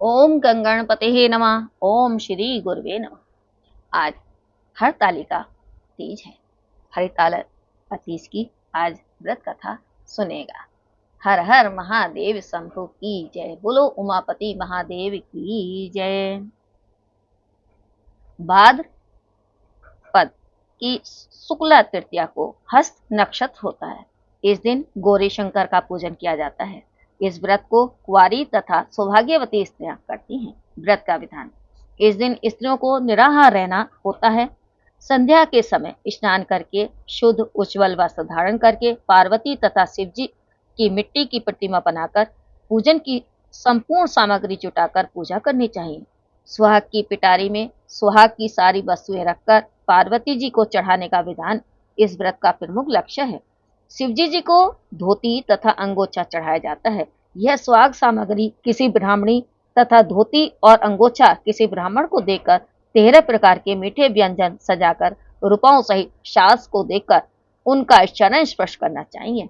ओम गंगणपते नमः। ओम श्री गुरुवे नमः। आज हरतालिका तीज है। हरितालिका तीज की आज व्रत कथा सुनेगा। हर हर महादेव शंभु की जय। बोलो उमापति महादेव की जय। भाद्रपद की शुक्ला तृतीया को हस्त नक्षत्र होता है। इस दिन गौरी शंकर का पूजन किया जाता है। इस व्रत को कुंवारी तथा सौभाग्यवती स्त्रियां करती हैं। व्रत का विधान: इस दिन स्त्रियों को निराहार रहना होता है। संध्या के समय स्नान करके शुद्ध उज्ज्वल वस्त्र धारण करके पार्वती तथा शिव जी की मिट्टी की प्रतिमा बनाकर पूजन की संपूर्ण सामग्री जुटाकर पूजा करनी चाहिए। सुहाग की पिटारी में सुहाग की सारी वस्तुएं रखकर पार्वती जी को चढ़ाने का विधान इस व्रत का प्रमुख लक्ष्य है। शिवजी जी को धोती तथा अंगोछा चढ़ाया जाता है। यह सुहाग सामग्री किसी ब्राह्मणी तथा धोती और अंगोछा किसी ब्राह्मण को देकर 13 प्रकार के मीठे व्यंजन सजाकर रुपयों सहित सास को देकर उनका चरण स्पर्श करना चाहिए।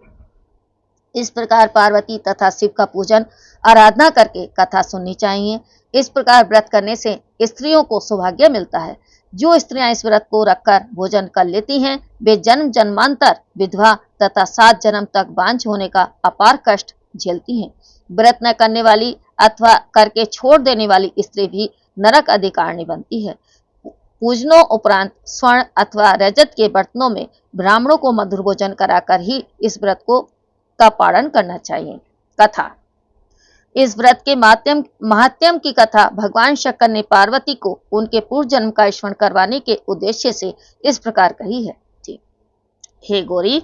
इस प्रकार पार्वती तथा शिव का पूजन आराधना करके कथा सुननी चाहिए। इस प्रकार व्रत करने से स्त्रियों को सौभाग्य मिलता है। जो स्त्रियां इस व्रत को रखकर भोजन कर लेती हैं, वे जन्म जन्मांतर विधवा तथा 7 जन्म तक बांझ होने का अपार कष्ट झेलती हैं। व्रत न करने वाली अथवा करके छोड़ देने वाली स्त्री भी नरक अधिकारिणी बनती है। पूजनों उपरांत स्वर्ण अथवा रजत के बर्तनों में ब्राह्मणों को मधुर भोजन कराकर ही इस व्रत का पालन करना चाहिए। कथा: इस व्रत के महात्म्य की कथा भगवान शंकर ने पार्वती को उनके पूर्व जन्म का स्मरण करवाने के उद्देश्य से इस प्रकार कही है। हे गौरी,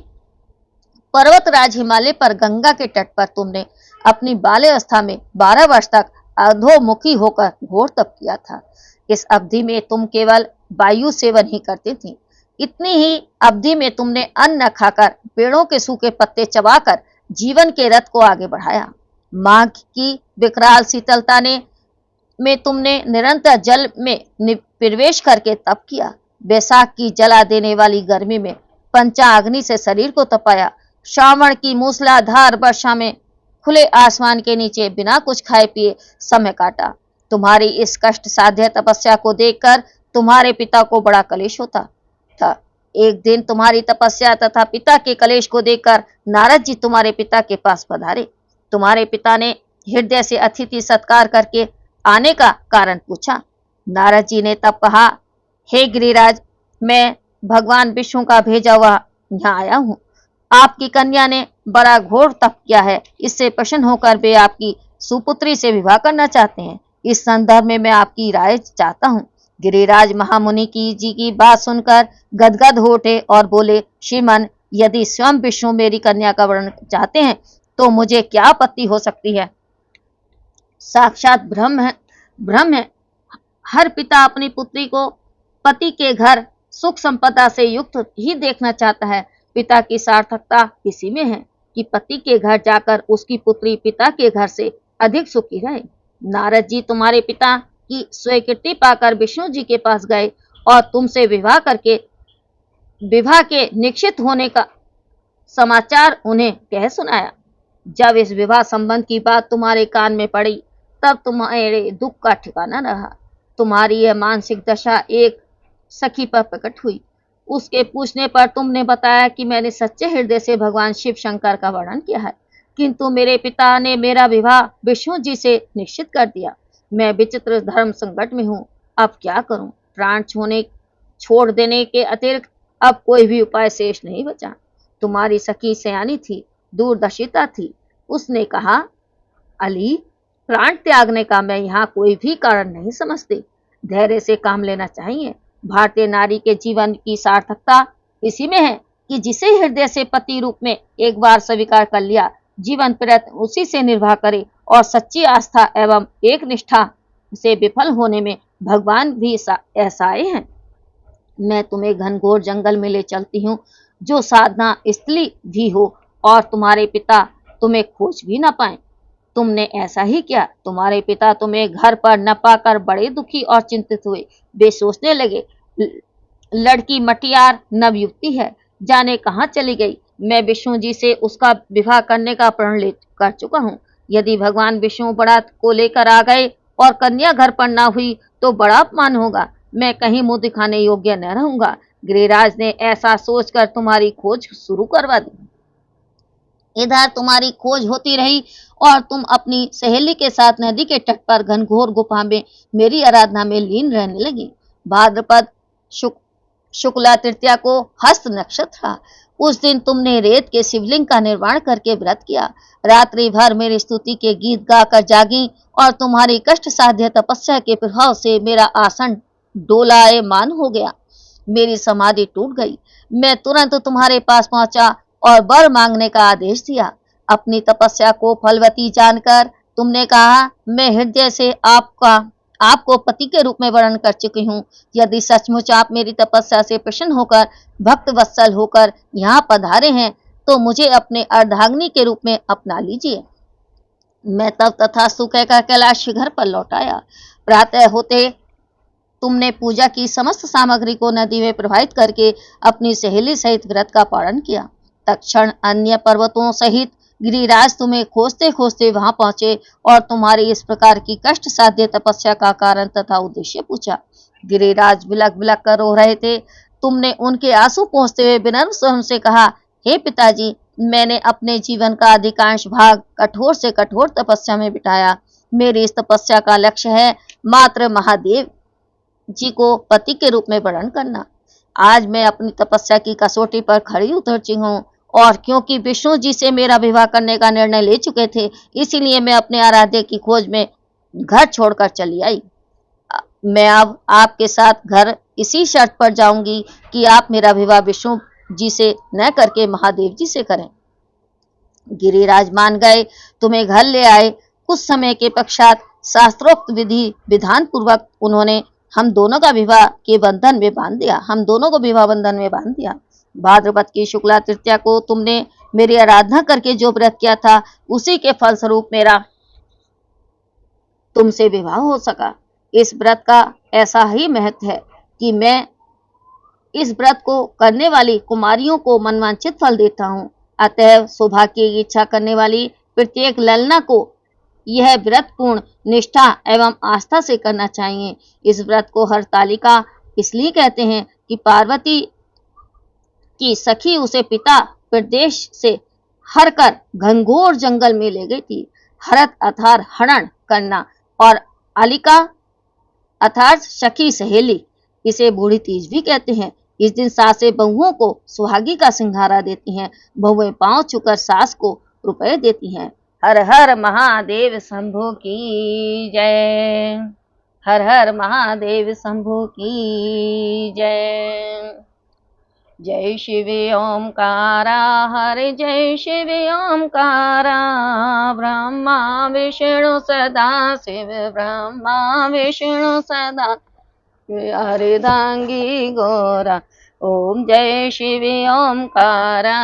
पर्वतराज हिमालय पर गंगा के तट पर तुमने अपनी बाल्यावस्था में 12 वर्ष तक अधोमुखी होकर घोर तप किया था। इस अवधि में तुम केवल वायु सेवन ही करती थी। इतनी ही अवधि में तुमने अन्न न खाकर पेड़ों के सूखे पत्ते चबाकर जीवन के रथ को आगे बढ़ाया। माघ की विकराल शीतलता में तुमने निरंतर जल में प्रवेश करके तप किया। बैसाख की जला देने वाली गर्मी में पंचाग्नि से शरीर को तपाया। श्रावण की मूसलाधार वर्षा में खुले आसमान के नीचे बिना कुछ खाए पिए समय काटा। तुम्हारी इस कष्ट साध्य तपस्या को देखकर तुम्हारे पिता को बड़ा कलेश होता था। एक दिन तुम्हारी तपस्या तथा पिता के कलेश को देखकर नारद जी तुम्हारे पिता के पास पधारे। तुम्हारे पिता ने हृदय से अतिथि सत्कार करके आने का कारण पूछा। नारद जी ने तब कहा, हे गिरिराज, मैं भगवान विष्णु का भेजा हुआ यहाँ आया हूँ। आपकी कन्या ने बड़ा घोर तप किया है। इससे प्रसन्न होकर वे आपकी सुपुत्री से विवाह करना चाहते हैं। इस संदर्भ में मैं आपकी राय चाहता हूँ। गिरिराज महामुनि की बात सुनकर गदगद हो उठे और बोले, श्रीमन, यदि स्वयं विष्णु मेरी कन्या का वर्ण चाहते हैं तो मुझे क्या आपत्ति हो सकती है। साक्षात ब्रह्म है। हर पिता अपनी पुत्री को पति के घर सुख संपदा से युक्त ही देखना चाहता है। पिता की सार्थकता इसी में है कि पति के घर जाकर उसकी पुत्री पिता के घर से अधिक सुखी रहे। नारद जी तुम्हारे पिता की स्वीकृति पाकर विष्णु जी के पास गए और तुमसे विवाह के निश्चित होने का समाचार उन्हें कह सुनाया। जब इस विवाह संबंध की बात तुम्हारे कान में पड़ी तब तुम्हारे दुख का ठिकाना रहा। तुम्हारी यह मानसिक दशा एक सखी पर प्रकट हुई। उसके पूछने पर तुमने बताया कि मैंने सच्चे हृदय से भगवान शिव शंकर का वर्णन किया है, किंतु मेरे पिता ने मेरा विवाह विष्णु जी से निश्चित कर दिया। मैं विचित्र धर्म संकट में हूँ, अब क्या करूँ। प्राण छोड़ देने के अतिरिक्त अब कोई भी उपाय शेष नहीं बचा। तुम्हारी सखी सयानी थी, दूरदर्शिता थी। उसने कहा, अली, प्राण त्यागने का मैं यहाँ कोई भी कारण नहीं समझती। धैर्य से काम लेना चाहिए। भारतीय नारी के जीवन की सार्थकता इसी में है कि जिसे हृदय से पति रूप में एक बार स्वीकार कर लिया, जीवन पर्यंत उसी से निर्वाह करे और सच्ची आस्था एवं एक निष्ठा से विफल होने में भगवान भी ऐसाए हैं। मैं तुम्हें घनघोर जंगल में ले चलती हूँ, जो साधना स्थली भी हो और तुम्हारे पिता तुम्हें खोज भी न पाए। तुमने ऐसा ही किया। तुम्हारे पिता तुम्हें घर पर न पाकर बड़े दुखी और चिंतित हुए। वे सोचने लगे, लड़की मटियार नव युवती है, जाने कहाँ चली गई। मैं विष्णु जी से उसका विवाह करने का प्रण कर चुका हूँ। यदि भगवान विष्णु बारात को लेकर आ गए और कन्या घर पर ना हुई तो बड़ा अपमान होगा। मैं कहीं मुंह दिखाने योग्य न रहूंगा। गिरिराज ने ऐसा सोचकर तुम्हारी खोज शुरू करवा दी। इधर तुम्हारी खोज होती रही और तुम अपनी सहेली के साथ नदी के तट पर घनघोर गुफा में मेरी आराधना में लीन रहने लगी। भाद्रपद शुक्ला तृतीया को हस्त नक्षत्र था। उस दिन तुमने रेत के शिवलिंग का निर्माण करके व्रत किया। रात्रि भर मेरी स्तुति के गीत गाकर जागी और तुम्हारी कष्ट साध्य तपस्या के प्रभाव से मेरा आसन डोलायमान हो गया। मेरी समाधि टूट गई। मैं तुरंत तुम्हारे पास पहुंचा और वर मांगने का आदेश दिया। अपनी तपस्या को फलवती जानकर तुमने कहा, मैं हृदय से आपको पति के रूप में वर्ण कर चुकी हूँ। यदि सचमुच आप मेरी तपस्या से प्रसन्न होकर भक्त वत्सल होकर यहाँ पधारे हैं तो मुझे अपने अर्धांगिनी के रूप में अपना लीजिए। मैं तब तथास्तु कहकर कैलाश घर पर लौट आया। प्रातः होते तुमने पूजा की समस्त सामग्री को नदी में प्रवाहित करके अपनी सहेली सहित व्रत का पालन किया। तत्क्षण अन्य पर्वतों सहित गिरिराज तुम्हें खोजते खोजते वहां पहुंचे और तुम्हारी इस प्रकार की कष्ट साध्य तपस्या का कारण तथा उद्देश्य पूछा। गिरिराज बिलक बिलक कर रो रहे थे। तुमने उनके आंसू पोंछते हुए विनम्र स्वर से कहा, हे पिताजी, मैंने अपने जीवन का अधिकांश भाग कठोर से कठोर तपस्या में बिताया। मेरी इस तपस्या का लक्ष्य है मात्र महादेव जी को पति के रूप में वर्ण करना। आज मैं अपनी तपस्या की कसौटी पर खड़ी उतर चुकी हूँ और क्योंकि विष्णु जी से मेरा विवाह करने का निर्णय ले चुके थे, इसीलिए मैं अपने आराध्य की खोज में घर छोड़कर चली आई। मैं अब आपके साथ घर इसी शर्त पर जाऊंगी कि आप मेरा विवाह विष्णु जी से न करके महादेव जी से करें। गिरिराज मान गए, तुम्हें घर ले आए। कुछ समय के पश्चात शास्त्रोक्त विधि विधान पूर्वक उन्होंने हम दोनों को विवाह बंधन में बांध दिया। भाद्रपद की शुक्ला तृतीया को तुमने मेरी आराधना करके जो व्रत किया था, उसी के फलस्वरूप मेरा तुमसे विवाह हो सका। इस व्रत का ऐसा ही महत्व है कि मैं इस व्रत को करने वाली कुमारियों को मनवांछित फल देता हूँ। अतः सौभाग्य की इच्छा करने वाली प्रत्येक ललना को यह व्रत पूर्ण निष्ठा एवं आस्था से करना चाहिए। इस व्रत को हरतालिका इसलिए कहते हैं कि पार्वती की सखी उसे पिता प्रदेश से हर कर घनघोर जंगल में ले गई थी। हरत अर्थात हरण करना और अलिका अर्थात सखी सहेली, इसे बूढ़ी तीज भी कहते हैं। इस दिन सासें बहुओं को सुहागी का सिंघारा देती हैं। बहुएं पांव छूकर सास को रुपए देती हैं। हर हर महादेव शंभो की जय। हर हर महादेव शंभो की जय। जय शिव ओंकारा, हरे जय शिव ओंकारा। ब्रह्मा विष्णु सदा शिव, ब्रह्मा विष्णु सदा हरिदांगी गोरा। ओम जय शिव ओंकारा।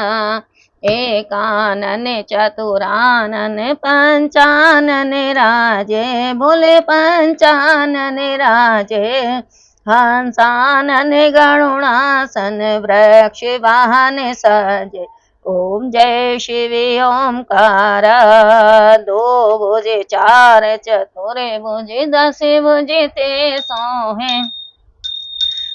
एकानन चतुरानन पंचानन राजे, बोले पंचानन राजे। हंसानन गरुणासन वृक्ष वाहन सजे। ओम जय शिव ओंकारा। दो भुजे चार चतुर भुजे, दस भुजे ते सोहे,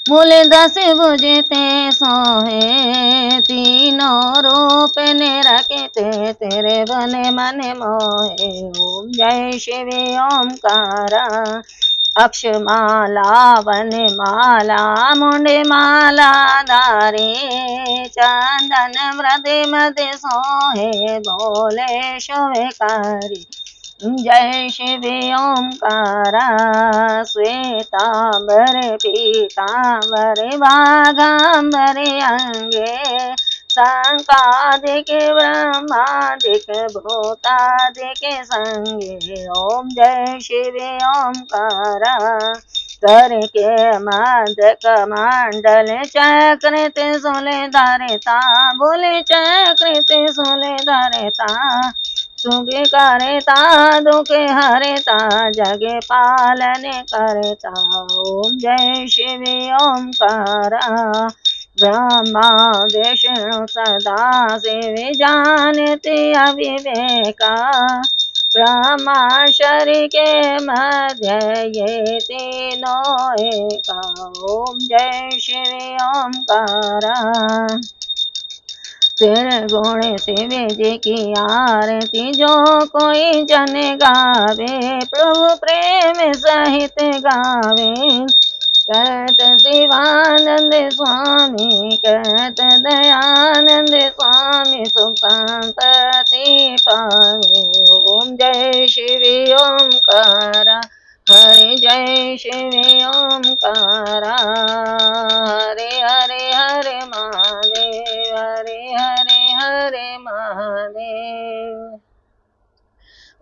बोले दस भुजे ते सोहे। तीनों रूप निरखते तेरे बने मन मोहे। ओम जय शिव ओंकारा। अक्षमाला वन माला मुंडे माला धारे, चंदन मृदे मद सोहे, बोले शोभकारी। जय शिव ओंकारा। श्वेतांबर पीतांबर वाघांबर अंगे, शंकादिक ब्रह्मादिक भूतादिक संगे। ओम जय शिव ओंकारा। कर के मध्य कमंडल चक्र त्रिशूल धरता, बोले चक्र त्रिशूल धरता। सुख करता दुख हरता, जग पालन करता। ओम जय शिव ओंकारा। ब्रह्मा विष्णु सदा शिव जानते अविवेका, ब्रह्मा शरीर के मध्य ये तीनों एक। ओम जय श्री ओमकारा। तेरे गुण शिव जी की आरती जो कोई जन गावे, प्रभु प्रेम सहित गावे। कहत शिवानंद स्वामी, कहत दयानंद स्वामी, सुख संपत्ति पावे। ओम जय शिव ओमकारा, हरे जय शिव ओमकारा। हरे हरे हरे महादेव, हरे हरे हरे महादेव।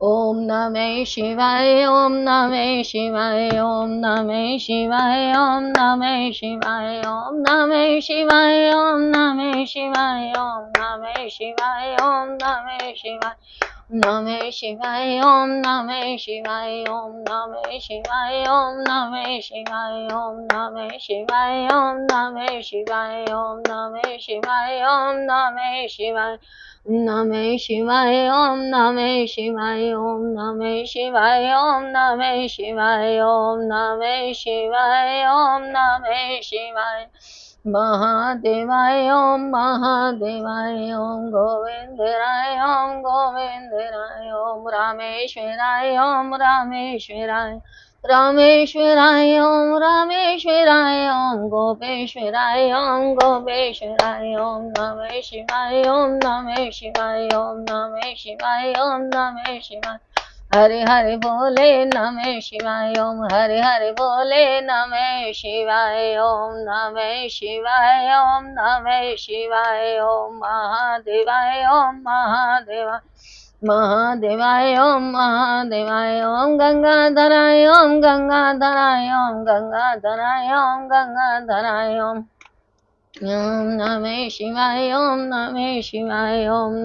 ओम नमः शिवाय, ओम नमः शिवाय, ओम नमः शिवाय, ओम नमः शिवाय, ओम नमः शिवाय, ओम नमः शिवाय, ओम नमः शिवाय, ओम नमः शिवाय, नमः शिवाय, ओम नमः शिवाय, ओम नमः शिवाय, ओम नमः शिवाय, ओम नमः शिवाय, ओम नमः शिवाय, ओम नमः शिवाय, ओम नमः शिवाय, नमः शिवाय, ओम नमः शिवाय, ओम नमः शिवाय, ओम नमः शिवाय, ओम नमः शिवाय, ओम नमः शिवाय। महादेवाय ओम, महादेवाय ओम, गोविंदराय ओम, गोविंदराय ओम, रामेश्वराय ओम, रामेश्वराय, रामेश्वराय ओम, रामेश्वराय ओम, गोपेश्वराय ओम, गोपेश्वराय ओम, नमः शिवाय, ओम नमः शिवाय, ओम नमः शिवाय, ओम नमः शिवाय। हरे हरे बोले नमः शिवाय, ओम हरे हरे बोले नमः शिवाय, ओम नमः शिवाय, ओम नमः शिवाय, ओम महादेवाय, ओम महादेवाय, महादेवाय ओम, महादेवाय ओम, गंगाधराय ओम, गंगाधराय ओम, गंगाधराय ओम, गंगाधराय ओम। ओम नमः शिवाय, ओम नमः शिवाय, ओम